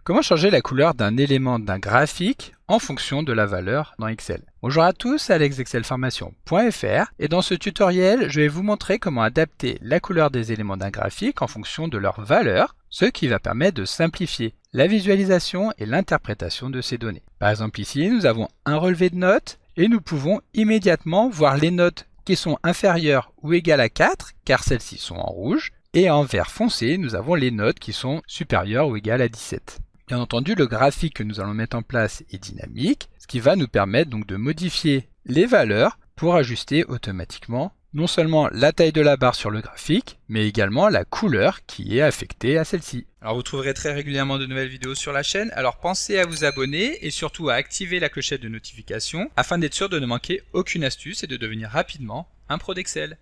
Comment changer la couleur d'un élément d'un graphique en fonction de la valeur dans Excel? Bonjour à tous, alexexcelformation.fr et dans ce tutoriel, je vais vous montrer comment adapter la couleur des éléments d'un graphique en fonction de leur valeur, ce qui va permettre de simplifier la visualisation et l'interprétation de ces données. Par exemple ici, nous avons un relevé de notes et nous pouvons immédiatement voir les notes qui sont inférieures ou égales à 4, car celles-ci sont en rouge, et en vert foncé, nous avons les notes qui sont supérieures ou égales à 17. Bien entendu, le graphique que nous allons mettre en place est dynamique, ce qui va nous permettre donc de modifier les valeurs pour ajuster automatiquement non seulement la taille de la barre sur le graphique, mais également la couleur qui est affectée à celle-ci. Alors vous trouverez très régulièrement de nouvelles vidéos sur la chaîne, alors pensez à vous abonner et surtout à activer la clochette de notification afin d'être sûr de ne manquer aucune astuce et de devenir rapidement un pro d'Excel.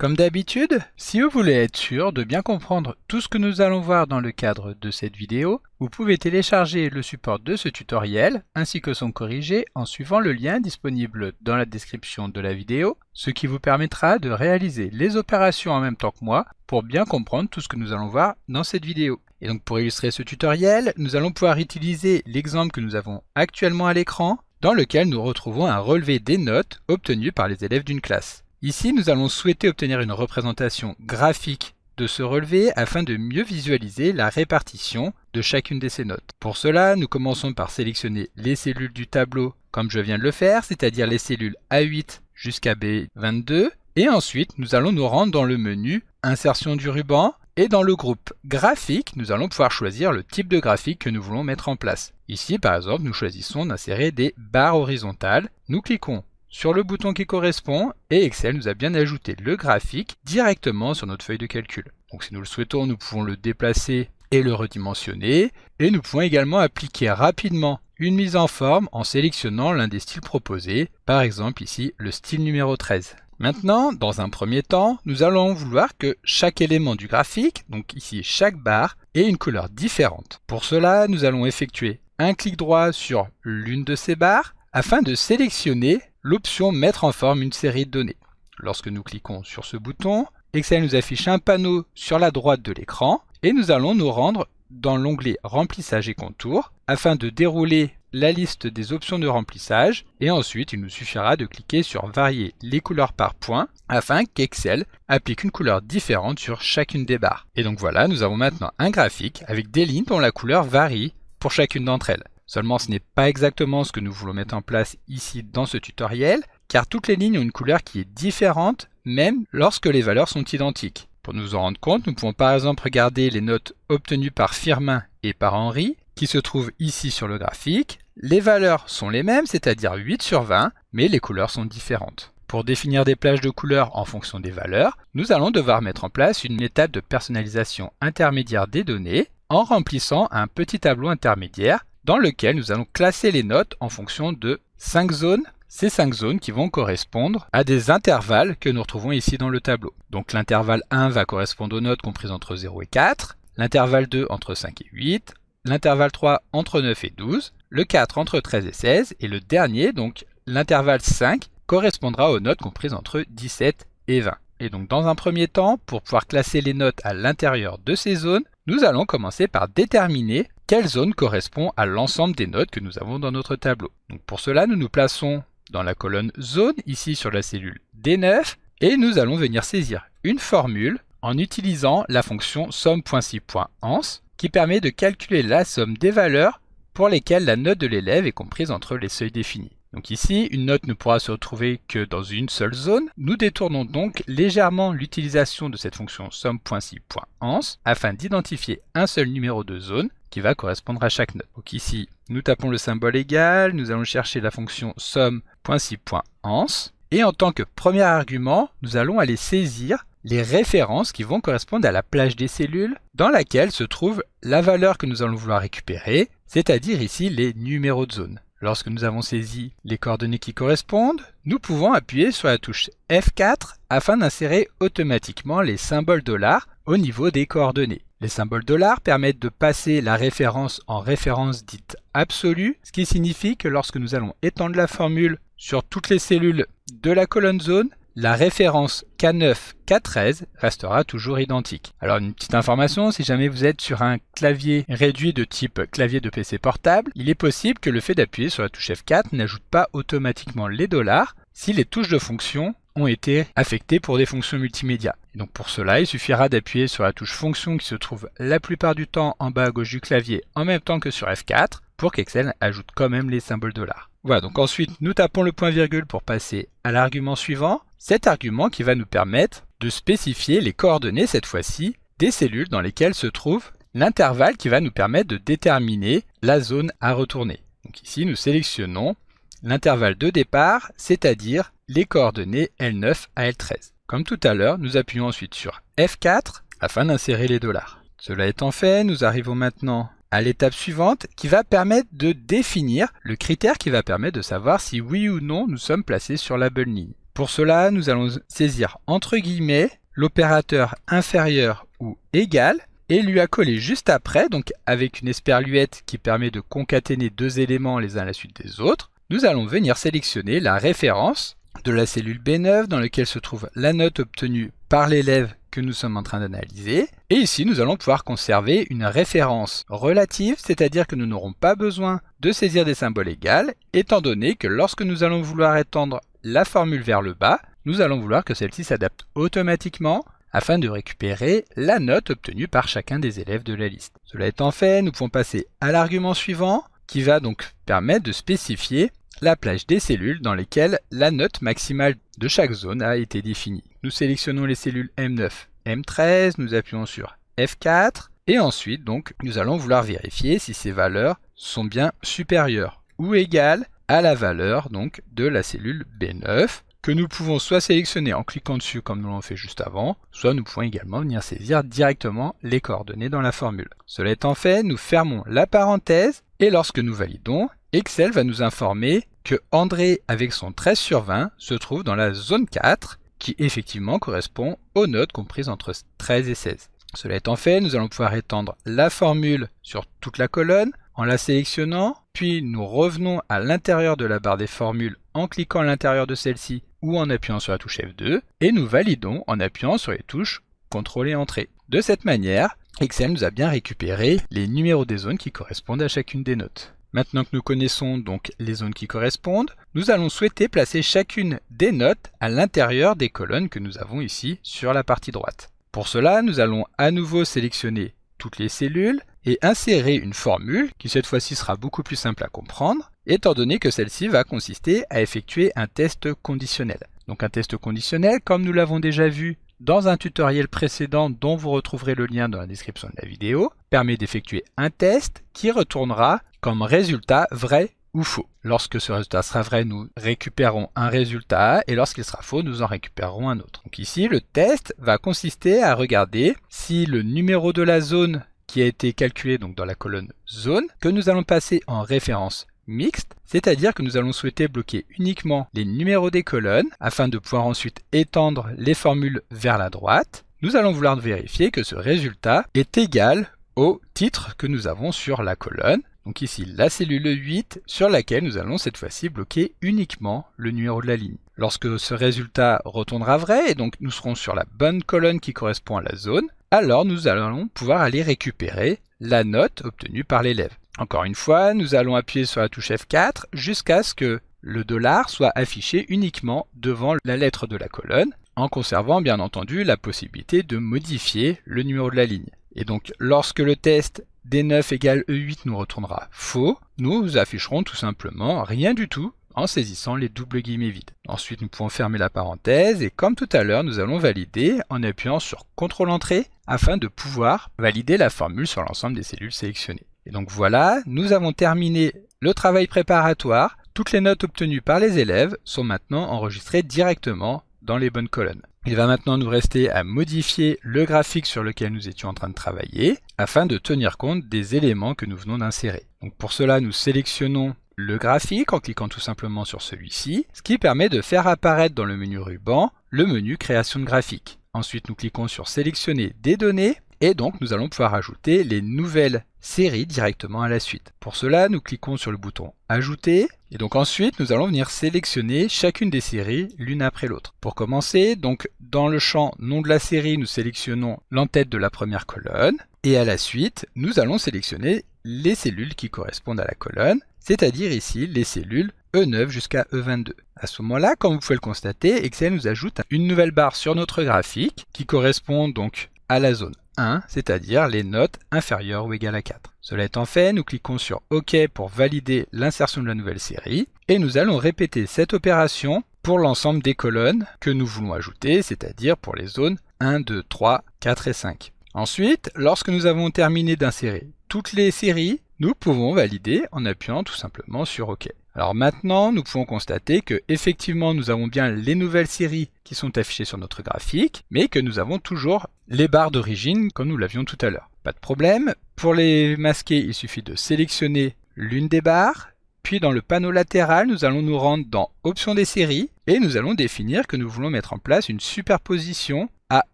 Comme d'habitude, si vous voulez être sûr de bien comprendre tout ce que nous allons voir dans le cadre de cette vidéo, vous pouvez télécharger le support de ce tutoriel ainsi que son corrigé en suivant le lien disponible dans la description de la vidéo, ce qui vous permettra de réaliser les opérations en même temps que moi pour bien comprendre tout ce que nous allons voir dans cette vidéo. Et donc pour illustrer ce tutoriel, nous allons pouvoir utiliser l'exemple que nous avons actuellement à l'écran dans lequel nous retrouvons un relevé des notes obtenues par les élèves d'une classe. Ici, nous allons souhaiter obtenir une représentation graphique de ce relevé afin de mieux visualiser la répartition de chacune de ces notes. Pour cela, nous commençons par sélectionner les cellules du tableau comme je viens de le faire, c'est-à-dire les cellules A8 jusqu'à B22. Et ensuite, nous allons nous rendre dans le menu Insertion du ruban. Et dans le groupe graphique, nous allons pouvoir choisir le type de graphique que nous voulons mettre en place. Ici, par exemple, nous choisissons d'insérer des barres horizontales. Nous cliquons sur le bouton qui correspond et Excel nous a bien ajouté le graphique directement sur notre feuille de calcul. Donc si nous le souhaitons, nous pouvons le déplacer et le redimensionner et nous pouvons également appliquer rapidement une mise en forme en sélectionnant l'un des styles proposés, par exemple ici le style numéro 13. Maintenant, dans un premier temps, nous allons vouloir que chaque élément du graphique, donc ici chaque barre, ait une couleur différente. Pour cela, nous allons effectuer un clic droit sur l'une de ces barres afin de sélectionner l'option Mettre en forme une série de données. Lorsque nous cliquons sur ce bouton, Excel nous affiche un panneau sur la droite de l'écran et nous allons nous rendre dans l'onglet Remplissage et contours afin de dérouler la liste des options de remplissage et ensuite il nous suffira de cliquer sur Varier les couleurs par point afin qu'Excel applique une couleur différente sur chacune des barres. Et donc voilà, nous avons maintenant un graphique avec des lignes dont la couleur varie pour chacune d'entre elles. Seulement, ce n'est pas exactement ce que nous voulons mettre en place ici dans ce tutoriel, car toutes les lignes ont une couleur qui est différente, même lorsque les valeurs sont identiques. Pour nous en rendre compte, nous pouvons par exemple regarder les notes obtenues par Firmin et par Henri, qui se trouvent ici sur le graphique. Les valeurs sont les mêmes, c'est-à-dire 8 sur 20, mais les couleurs sont différentes. Pour définir des plages de couleurs en fonction des valeurs, nous allons devoir mettre en place une étape de personnalisation intermédiaire des données en remplissant un petit tableau intermédiaire dans lequel nous allons classer les notes en fonction de 5 zones, ces 5 zones qui vont correspondre à des intervalles que nous retrouvons ici dans le tableau. Donc l'intervalle 1 va correspondre aux notes comprises entre 0 et 4, l'intervalle 2 entre 5 et 8, l'intervalle 3 entre 9 et 12, le 4 entre 13 et 16, et le dernier, donc l'intervalle 5, correspondra aux notes comprises entre 17 et 20. Et donc dans un premier temps, pour pouvoir classer les notes à l'intérieur de ces zones, nous allons commencer par déterminer quelle zone correspond à l'ensemble des notes que nous avons dans notre tableau. Donc pour cela, nous nous plaçons dans la colonne zone, ici sur la cellule D9, et nous allons venir saisir une formule en utilisant la fonction somme.si.ans qui permet de calculer la somme des valeurs pour lesquelles la note de l'élève est comprise entre les seuils définis. Donc ici, une note ne pourra se retrouver que dans une seule zone. Nous détournons donc légèrement l'utilisation de cette fonction somme.si.ans afin d'identifier un seul numéro de zone qui va correspondre à chaque note. Donc ici, nous tapons le symbole égal, nous allons chercher la fonction somme.si.ans et en tant que premier argument, nous allons aller saisir les références qui vont correspondre à la plage des cellules dans laquelle se trouve la valeur que nous allons vouloir récupérer, c'est-à-dire ici les numéros de zone. Lorsque nous avons saisi les coordonnées qui correspondent, nous pouvons appuyer sur la touche F4 afin d'insérer automatiquement les symboles $ au niveau des coordonnées. Les symboles $ permettent de passer la référence en référence dite absolue, ce qui signifie que lorsque nous allons étendre la formule sur toutes les cellules de la colonne zone, la référence K9, K13 restera toujours identique. Alors une petite information, si jamais vous êtes sur un clavier réduit de type clavier de PC portable, il est possible que le fait d'appuyer sur la touche F4 n'ajoute pas automatiquement les dollars si les touches de fonction ont été affectées pour des fonctions multimédia. Et donc pour cela, il suffira d'appuyer sur la touche fonction qui se trouve la plupart du temps en bas à gauche du clavier en même temps que sur F4 pour qu'Excel ajoute quand même les symboles dollars. Voilà, donc ensuite nous tapons le point virgule pour passer à l'argument suivant. Cet argument qui va nous permettre de spécifier les coordonnées cette fois-ci des cellules dans lesquelles se trouve l'intervalle qui va nous permettre de déterminer la zone à retourner. Donc ici nous sélectionnons l'intervalle de départ, c'est-à-dire les coordonnées L9 à L13. Comme tout à l'heure, nous appuyons ensuite sur F4 afin d'insérer les dollars. Cela étant fait, nous arrivons maintenant à l'étape suivante qui va permettre de définir le critère qui va permettre de savoir si oui ou non nous sommes placés sur la bonne ligne. Pour cela, nous allons saisir entre guillemets l'opérateur inférieur ou égal et lui accoler juste après, donc avec une esperluette qui permet de concaténer deux éléments les uns à la suite des autres. Nous allons venir sélectionner la référence de la cellule B9 dans laquelle se trouve la note obtenue par l'élève que nous sommes en train d'analyser. Et ici, nous allons pouvoir conserver une référence relative, c'est-à-dire que nous n'aurons pas besoin de saisir des symboles égaux, étant donné que lorsque nous allons vouloir étendre la formule vers le bas, nous allons vouloir que celle-ci s'adapte automatiquement afin de récupérer la note obtenue par chacun des élèves de la liste. Cela étant fait, nous pouvons passer à l'argument suivant qui va donc permettre de spécifier la plage des cellules dans lesquelles la note maximale de chaque zone a été définie. Nous sélectionnons les cellules M9, M13, nous appuyons sur F4 et ensuite donc nous allons vouloir vérifier si ces valeurs sont bien supérieures ou égales à la valeur donc de la cellule B9 que nous pouvons soit sélectionner en cliquant dessus comme nous l'avons fait juste avant, soit nous pouvons également venir saisir directement les coordonnées dans la formule. Cela étant fait, nous fermons la parenthèse et lorsque nous validons, Excel va nous informer que André avec son 13 sur 20 se trouve dans la zone 4 qui effectivement correspond aux notes comprises entre 13 et 16. Cela étant fait, nous allons pouvoir étendre la formule sur toute la colonne en la sélectionnant, puis nous revenons à l'intérieur de la barre des formules en cliquant à l'intérieur de celle-ci ou en appuyant sur la touche F2 et nous validons en appuyant sur les touches CTRL et Entrée. De cette manière, Excel nous a bien récupéré les numéros des zones qui correspondent à chacune des notes. Maintenant que nous connaissons donc les zones qui correspondent, nous allons souhaiter placer chacune des notes à l'intérieur des colonnes que nous avons ici sur la partie droite. Pour cela, nous allons à nouveau sélectionner toutes les cellules et insérer une formule qui cette fois-ci sera beaucoup plus simple à comprendre, étant donné que celle-ci va consister à effectuer un test conditionnel. Donc un test conditionnel, comme nous l'avons déjà vu dans un tutoriel précédent dont vous retrouverez le lien dans la description de la vidéo, permet d'effectuer un test qui retournera comme résultat vrai ou faux. Lorsque ce résultat sera vrai, nous récupérons un résultat et lorsqu'il sera faux, nous en récupérerons un autre. Donc ici, le test va consister à regarder si le numéro de la zone qui a été calculé donc dans la colonne zone, que nous allons passer en référence mixte, c'est-à-dire que nous allons souhaiter bloquer uniquement les numéros des colonnes afin de pouvoir ensuite étendre les formules vers la droite. Nous allons vouloir vérifier que ce résultat est égal au titre que nous avons sur la colonne. Donc ici la cellule 8 sur laquelle nous allons cette fois-ci bloquer uniquement le numéro de la ligne. Lorsque ce résultat retournera vrai et donc nous serons sur la bonne colonne qui correspond à la zone, alors nous allons pouvoir aller récupérer la note obtenue par l'élève. Encore une fois, nous allons appuyer sur la touche F4 jusqu'à ce que le dollar soit affiché uniquement devant la lettre de la colonne, en conservant bien entendu la possibilité de modifier le numéro de la ligne. Et donc lorsque le test D9 égale E8 nous retournera faux, nous afficherons tout simplement rien du tout en saisissant les doubles guillemets vides. Ensuite nous pouvons fermer la parenthèse et comme tout à l'heure nous allons valider en appuyant sur CTRL Entrée afin de pouvoir valider la formule sur l'ensemble des cellules sélectionnées. Et donc voilà, nous avons terminé le travail préparatoire. Toutes les notes obtenues par les élèves sont maintenant enregistrées directement dans les bonnes colonnes. Il va maintenant nous rester à modifier le graphique sur lequel nous étions en train de travailler afin de tenir compte des éléments que nous venons d'insérer. Donc pour cela, nous sélectionnons le graphique en cliquant tout simplement sur celui-ci, ce qui permet de faire apparaître dans le menu ruban le menu création de graphique. Ensuite, nous cliquons sur sélectionner des données Et donc nous allons pouvoir ajouter les nouvelles séries directement à la suite. Pour cela, nous cliquons sur le bouton Ajouter. Et donc ensuite, nous allons venir sélectionner chacune des séries l'une après l'autre. Pour commencer, donc dans le champ nom de la série, nous sélectionnons l'entête de la première colonne. Et à la suite, nous allons sélectionner les cellules qui correspondent à la colonne, c'est-à-dire ici les cellules E9 jusqu'à E22. À ce moment-là, comme vous pouvez le constater, Excel nous ajoute une nouvelle barre sur notre graphique qui correspond donc à la zone 1, c'est-à-dire les notes inférieures ou égales à 4. Cela étant fait, nous cliquons sur OK pour valider l'insertion de la nouvelle série et nous allons répéter cette opération pour l'ensemble des colonnes que nous voulons ajouter, c'est-à-dire pour les zones 1, 2, 3, 4 et 5. Ensuite, lorsque nous avons terminé d'insérer toutes les séries, nous pouvons valider en appuyant tout simplement sur OK. Alors maintenant, nous pouvons constater que effectivement nous avons bien les nouvelles séries qui sont affichées sur notre graphique, mais que nous avons toujours les barres d'origine comme nous l'avions tout à l'heure. Pas de problème, pour les masquer, il suffit de sélectionner l'une des barres, puis dans le panneau latéral, nous allons nous rendre dans Options des séries et nous allons définir que nous voulons mettre en place une superposition à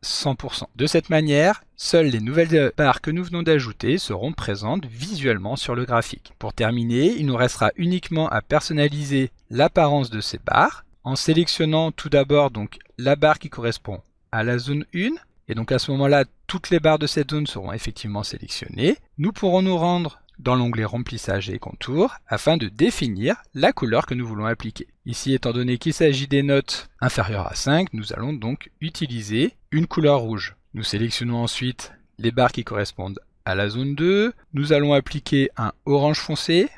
100%. De cette manière, seules les nouvelles barres que nous venons d'ajouter seront présentes visuellement sur le graphique. Pour terminer, il nous restera uniquement à personnaliser l'apparence de ces barres en sélectionnant tout d'abord donc la barre qui correspond à la zone 1. Et donc à ce moment-là, toutes les barres de cette zone seront effectivement sélectionnées. Nous pourrons nous rendre dans l'onglet remplissage et contours afin de définir la couleur que nous voulons appliquer. Ici, étant donné qu'il s'agit des notes inférieures à 5, nous allons donc utiliser une couleur rouge. Nous sélectionnons ensuite les barres qui correspondent à la zone 2. Nous allons appliquer un orange foncé.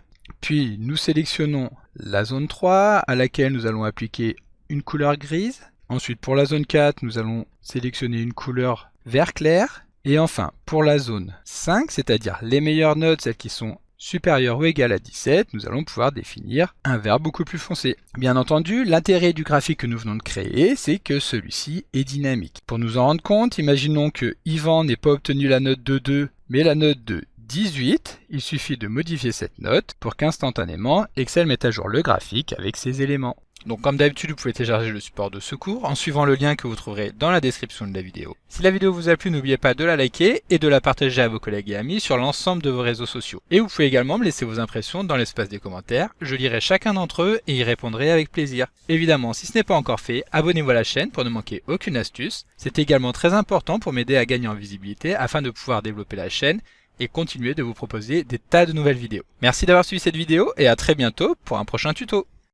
Puis nous sélectionnons la zone 3 à laquelle nous allons appliquer une couleur grise. Ensuite, pour la zone 4, nous allons sélectionner une couleur vert clair. Et enfin, pour la zone 5, c'est-à-dire les meilleures notes, celles qui sont supérieures ou égales à 17, nous allons pouvoir définir un vert beaucoup plus foncé. Bien entendu, l'intérêt du graphique que nous venons de créer, c'est que celui-ci est dynamique. Pour nous en rendre compte, imaginons que Yvan n'ait pas obtenu la note de 2, mais la note de 18, il suffit de modifier cette note pour qu'instantanément, Excel mette à jour le graphique avec ces éléments. Donc comme d'habitude, vous pouvez télécharger le support de secours en suivant le lien que vous trouverez dans la description de la vidéo. Si la vidéo vous a plu, n'oubliez pas de la liker et de la partager à vos collègues et amis sur l'ensemble de vos réseaux sociaux. Et vous pouvez également me laisser vos impressions dans l'espace des commentaires, je lirai chacun d'entre eux et y répondrai avec plaisir. Évidemment, si ce n'est pas encore fait, abonnez-vous à la chaîne pour ne manquer aucune astuce. C'est également très important pour m'aider à gagner en visibilité afin de pouvoir développer la chaîne et continuer de vous proposer des tas de nouvelles vidéos. Merci d'avoir suivi cette vidéo et à très bientôt pour un prochain tuto.